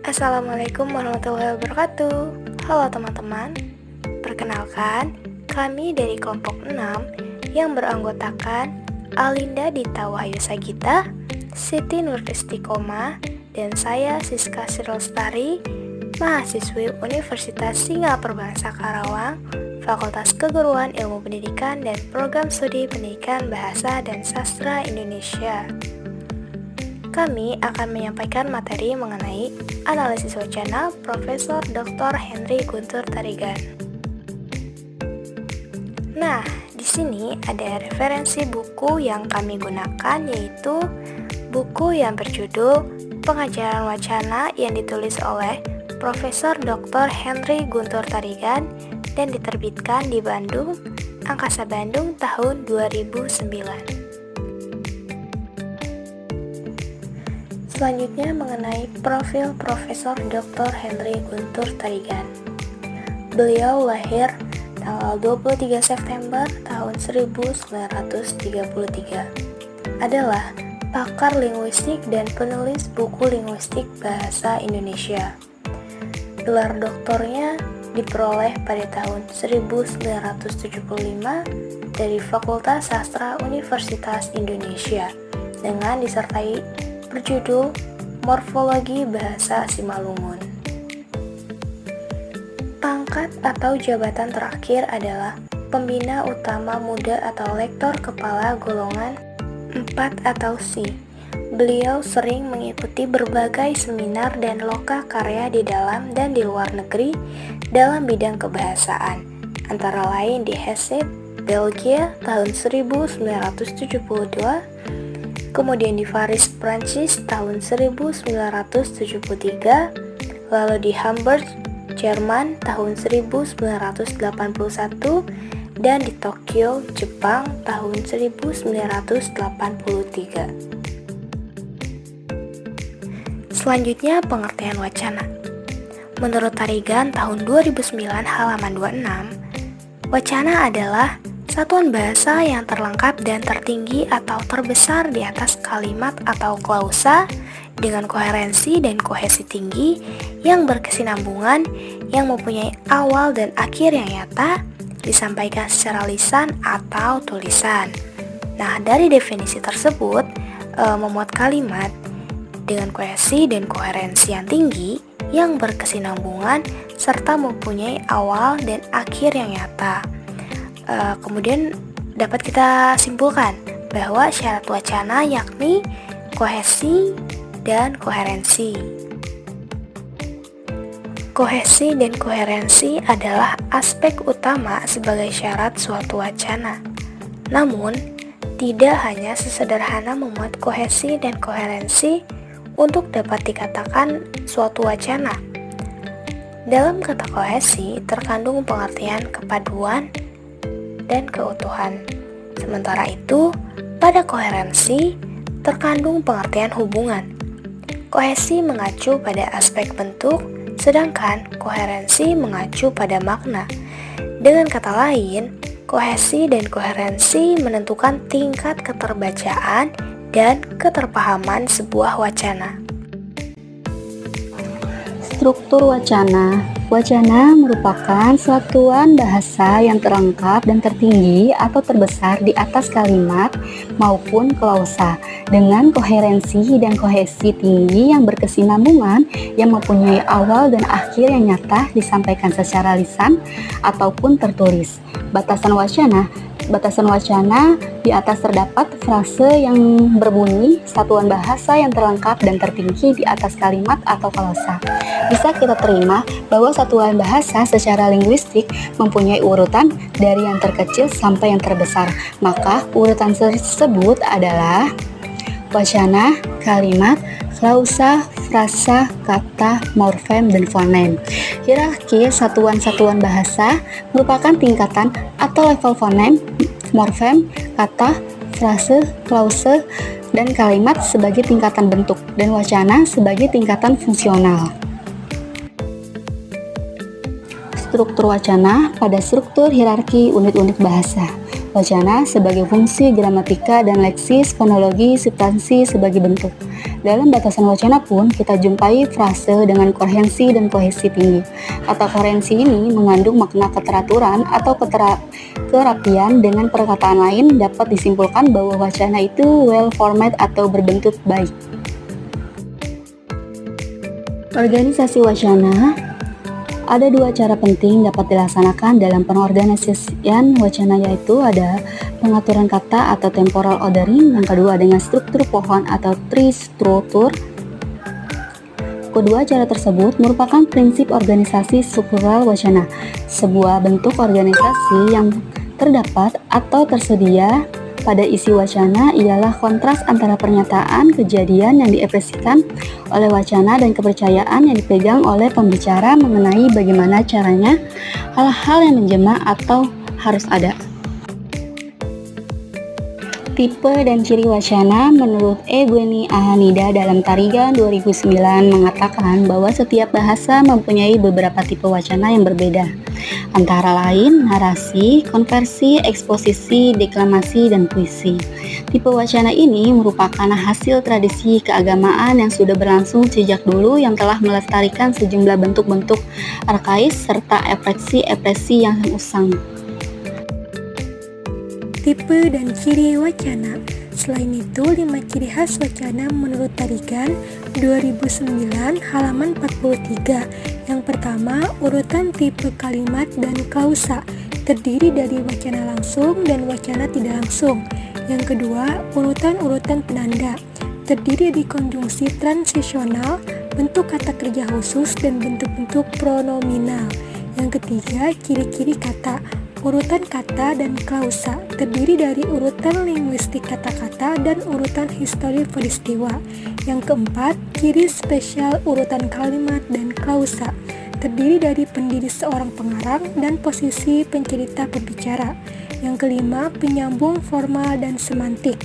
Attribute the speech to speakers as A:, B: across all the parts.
A: Assalamualaikum warahmatullahi wabarakatuh. Halo teman-teman. Perkenalkan, kami dari kelompok 6 yang beranggotakan Alinda Dita Wahyu Sagita, Siti Nur Istiqomah, dan saya Siska Sirlestari, mahasiswi Universitas Singapura Bangsa Karawang, Fakultas Keguruan Ilmu Pendidikan dan Program Studi Pendidikan Bahasa dan Sastra Indonesia. Kami akan menyampaikan materi mengenai analisis wacana Profesor Dr. Henry Guntur Tarigan. Nah, di sini ada referensi buku yang kami gunakan, yaitu buku yang berjudul Pengajaran Wacana yang ditulis oleh Profesor Dr. Henry Guntur Tarigan dan diterbitkan di Bandung, Angkasa Bandung tahun 2009. Selanjutnya mengenai profil Profesor Dr. Henry Guntur Tarigan. Beliau lahir tanggal 23 September tahun 1933. Adalah pakar linguistik dan penulis buku linguistik bahasa Indonesia. Gelar doktornya diperoleh pada tahun 1975 dari Fakultas Sastra Universitas Indonesia dengan disertai berjudul Morfologi Bahasa Simalungun. Pangkat atau jabatan terakhir adalah Pembina Utama Muda atau Lektor Kepala Golongan 4 atau C. Beliau sering mengikuti berbagai seminar dan loka karya di dalam dan di luar negeri dalam bidang kebahasaan, antara lain di Hesse, Belgia tahun 1972, kemudian di Paris, Prancis tahun 1973, lalu di Hamburg, Jerman tahun 1981, dan di Tokyo, Jepang tahun 1983. Selanjutnya pengertian wacana. Menurut Tarigan tahun 2009 halaman 26, wacana adalah satuan bahasa yang terlengkap dan tertinggi atau terbesar di atas kalimat atau klausa dengan koherensi dan kohesi tinggi yang berkesinambungan, yang mempunyai awal dan akhir yang nyata, disampaikan secara lisan atau tulisan. Nah, dari definisi tersebut, memuat kalimat dengan kohesi dan koherensi yang tinggi, yang berkesinambungan, serta mempunyai awal dan akhir yang nyata. Kemudian dapat kita simpulkan bahwa syarat wacana yakni kohesi dan koherensi. Kohesi dan koherensi adalah aspek utama sebagai syarat suatu wacana. Namun, tidak hanya sesederhana memuat kohesi dan koherensi untuk dapat dikatakan suatu wacana. Dalam kata kohesi terkandung pengertian kepaduan dan keutuhan. Sementara itu, pada koherensi terkandung pengertian hubungan. Kohesi mengacu pada aspek bentuk, sedangkan koherensi mengacu pada makna. Dengan kata lain, kohesi dan koherensi menentukan tingkat keterbacaan dan keterpahaman sebuah wacana.
B: Struktur wacana. Wacana merupakan satuan bahasa yang terlengkap dan tertinggi atau terbesar di atas kalimat maupun klausa dengan koherensi dan kohesi tinggi yang berkesinambungan, yang mempunyai awal dan akhir yang nyata, disampaikan secara lisan ataupun tertulis. Batasan wacana di atas terdapat frase yang berbunyi satuan bahasa yang terlengkap dan tertinggi di atas kalimat atau klausa. Bisa kita terima bahwa satuan bahasa secara linguistik mempunyai urutan dari yang terkecil sampai yang terbesar. Maka urutan tersebut adalah wacana, kalimat, klausa, frasa, kata, morfem, dan fonem. Hierarki satuan-satuan bahasa merupakan tingkatan atau level fonem, morfem, kata, frase, klause, dan kalimat sebagai tingkatan bentuk, dan wacana sebagai tingkatan fungsional. Struktur wacana pada struktur hierarki unit-unit bahasa. Wacana sebagai fungsi gramatika dan leksis, fonologi, substansi sebagai bentuk. Dalam batasan wacana pun kita jumpai frase dengan koherensi dan kohesi tinggi. Kata koherensi ini mengandung makna keteraturan atau kerapian. Dengan perkataan lain dapat disimpulkan bahwa wacana itu well formed atau berbentuk baik. Organisasi wacana. Ada dua cara penting dapat dilaksanakan dalam pengorganisasian wacana, yaitu ada pengaturan kata atau temporal ordering, yang kedua dengan struktur pohon atau tree structure. Kedua cara tersebut merupakan prinsip organisasi struktural wacana, sebuah bentuk organisasi yang terdapat atau tersedia pada isi wacana ialah kontras antara pernyataan kejadian yang diekspresikan oleh wacana dan kepercayaan yang dipegang oleh pembicara mengenai bagaimana caranya hal-hal yang menjema atau harus ada. Tipe dan ciri wacana. Menurut Eugenie Ahanida dalam Tarigan 2009 mengatakan bahwa setiap bahasa mempunyai beberapa tipe wacana yang berbeda, antara lain narasi, konversi, eksposisi, deklamasi, dan puisi. Tipe wacana ini merupakan hasil tradisi keagamaan yang sudah berlangsung sejak dulu, yang telah melestarikan sejumlah bentuk-bentuk arkais serta ekspresi-ekspresi yang usang.
A: Tipe dan ciri wacana. Selain itu, 5 ciri khas wacana menurut Tarigan 2009 halaman 43. Yang pertama, urutan tipe kalimat dan klausa, terdiri dari wacana langsung dan wacana tidak langsung. Yang kedua, urutan-urutan penanda, terdiri dari konjungsi transisional, bentuk kata kerja khusus, dan bentuk-bentuk pronominal. Yang ketiga, ciri-ciri kata, urutan kata dan klausa, terdiri dari urutan linguistik kata-kata dan urutan histori peristiwa. Yang keempat, ciri spesial urutan kalimat dan klausa, terdiri dari pendiri seorang pengarang dan posisi pencerita pembicara. Yang kelima, penyambung formal dan semantik,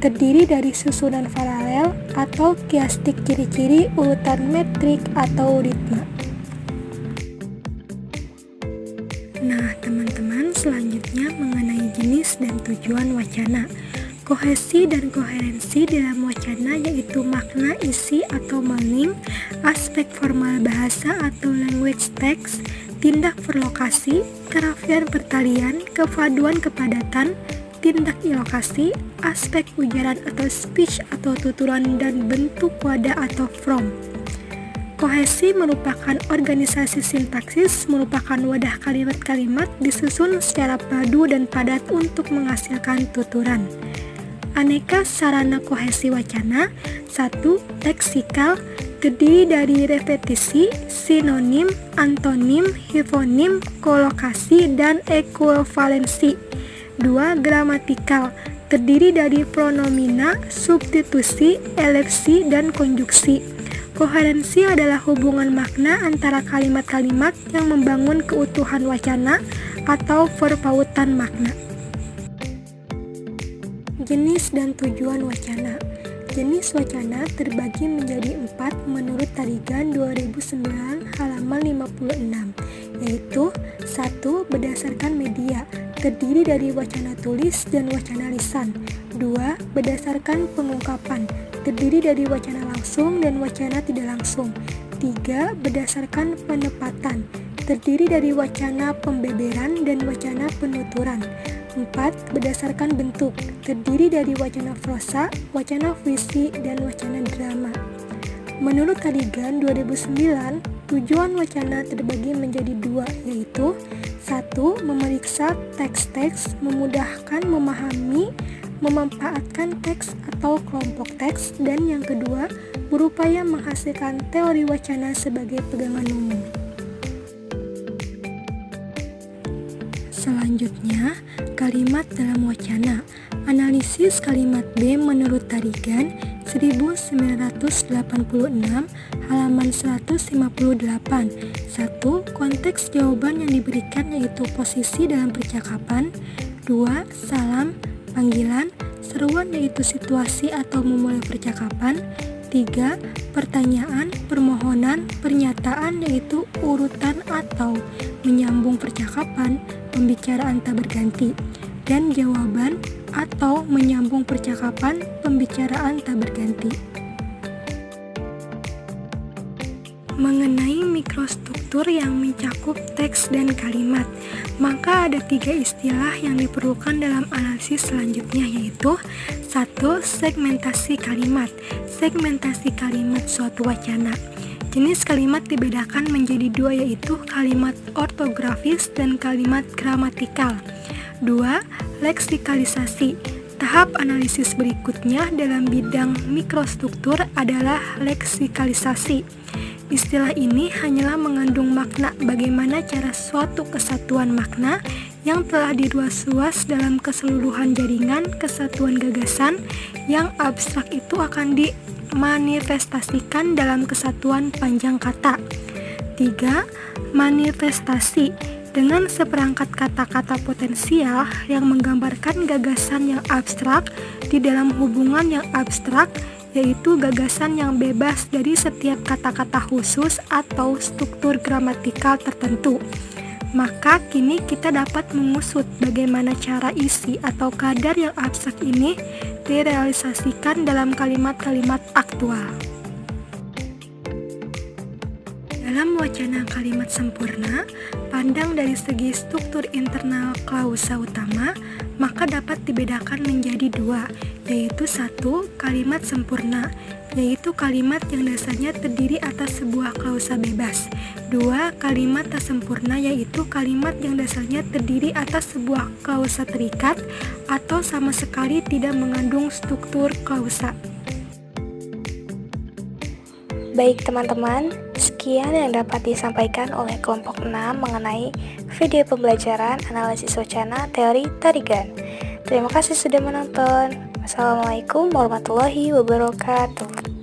A: terdiri dari susunan paralel atau kiastik ciri-ciri urutan metrik atau ritme. Nah, teman-teman, selanjutnya mengenai jenis dan tujuan wacana. Kohesi dan koherensi dalam wacana yaitu makna, isi atau meaning, aspek formal bahasa atau language text, tindak perlokasi, kerapian pertalian, kepaduan kepadatan, tindak ilokasi, aspek ujaran atau speech atau tuturan, dan bentuk wadah atau from. Kohesi merupakan organisasi sintaksis, merupakan wadah kalimat-kalimat disusun secara padu dan padat untuk menghasilkan tuturan. Aneka sarana kohesi wacana. 1. Leksikal, terdiri dari repetisi, sinonim, antonim, hiponim, kolokasi, dan ekuivalensi. 2. Gramatikal, terdiri dari pronomina, substitusi, elipsi, dan konjungsi. Koherensi adalah hubungan makna antara kalimat-kalimat yang membangun keutuhan wacana atau perpautan makna. Jenis dan tujuan wacana. Jenis wacana terbagi menjadi 4 menurut Tarigan 2009 halaman 56, yaitu 1. Berdasarkan media, terdiri dari wacana tulis dan wacana lisan. 2. Berdasarkan pengungkapan, terdiri dari wacana langsung dan wacana tidak langsung. 3. Berdasarkan penempatan, terdiri dari wacana pembeberan dan wacana penuturan. 4. Berdasarkan bentuk, terdiri dari wacana prosa, wacana puisi, dan wacana drama. Menurut Tarigan 2009, tujuan wacana terbagi menjadi 2, yaitu 1. Memeriksa teks-teks, memudahkan memahami, memanfaatkan teks atau kelompok teks, dan yang kedua, berupaya menghasilkan teori wacana sebagai pegangan umum. Selanjutnya, kalimat dalam wacana. Analisis kalimat B menurut Tarigan 1986 halaman 158. 1. Konteks jawaban yang diberikan yaitu posisi dalam percakapan. 2. Salam, panggilan, seruan yaitu situasi atau memulai percakapan. 3. Pertanyaan, permohonan, pernyataan yaitu urutan atau menyambung percakapan, pembicaraan tak berganti.
C: adegan jawaban atau menyambung percakapan pembicaraan tak berganti. Mengenai mikrostruktur yang mencakup teks dan kalimat, maka ada 3 istilah yang diperlukan dalam analisis selanjutnya, yaitu 1. Segmentasi kalimat. Segmentasi kalimat suatu wacana. Jenis kalimat dibedakan menjadi 2, yaitu kalimat ortografis dan kalimat gramatikal. 2. Leksikalisasi. Tahap analisis berikutnya dalam bidang mikrostruktur adalah leksikalisasi. Istilah ini hanyalah mengandung makna bagaimana cara suatu kesatuan makna yang telah diruas-ruas dalam keseluruhan jaringan kesatuan gagasan yang abstrak itu akan dimanifestasikan dalam kesatuan panjang kata. 3. Manifestasi. Dengan seperangkat kata-kata potensial yang menggambarkan gagasan yang abstrak di dalam hubungan yang abstrak, yaitu gagasan yang bebas dari setiap kata-kata khusus atau struktur gramatikal tertentu. Maka kini kita dapat mengusut bagaimana cara isi atau kadar yang abstrak ini direalisasikan dalam kalimat-kalimat aktual. Dalam wacana kalimat sempurna, pandang dari segi struktur internal klausa utama, maka dapat dibedakan menjadi 2, yaitu 1. Kalimat sempurna, yaitu kalimat yang dasarnya terdiri atas sebuah klausa bebas. 2. Kalimat tak sempurna, yaitu kalimat yang dasarnya terdiri atas sebuah klausa terikat atau sama sekali tidak mengandung struktur klausa.
A: Baik teman-teman, sekian yang dapat disampaikan oleh kelompok 6 mengenai video pembelajaran analisis wacana teori tarigan. Terima kasih sudah menonton. Wassalamualaikum warahmatullahi wabarakatuh.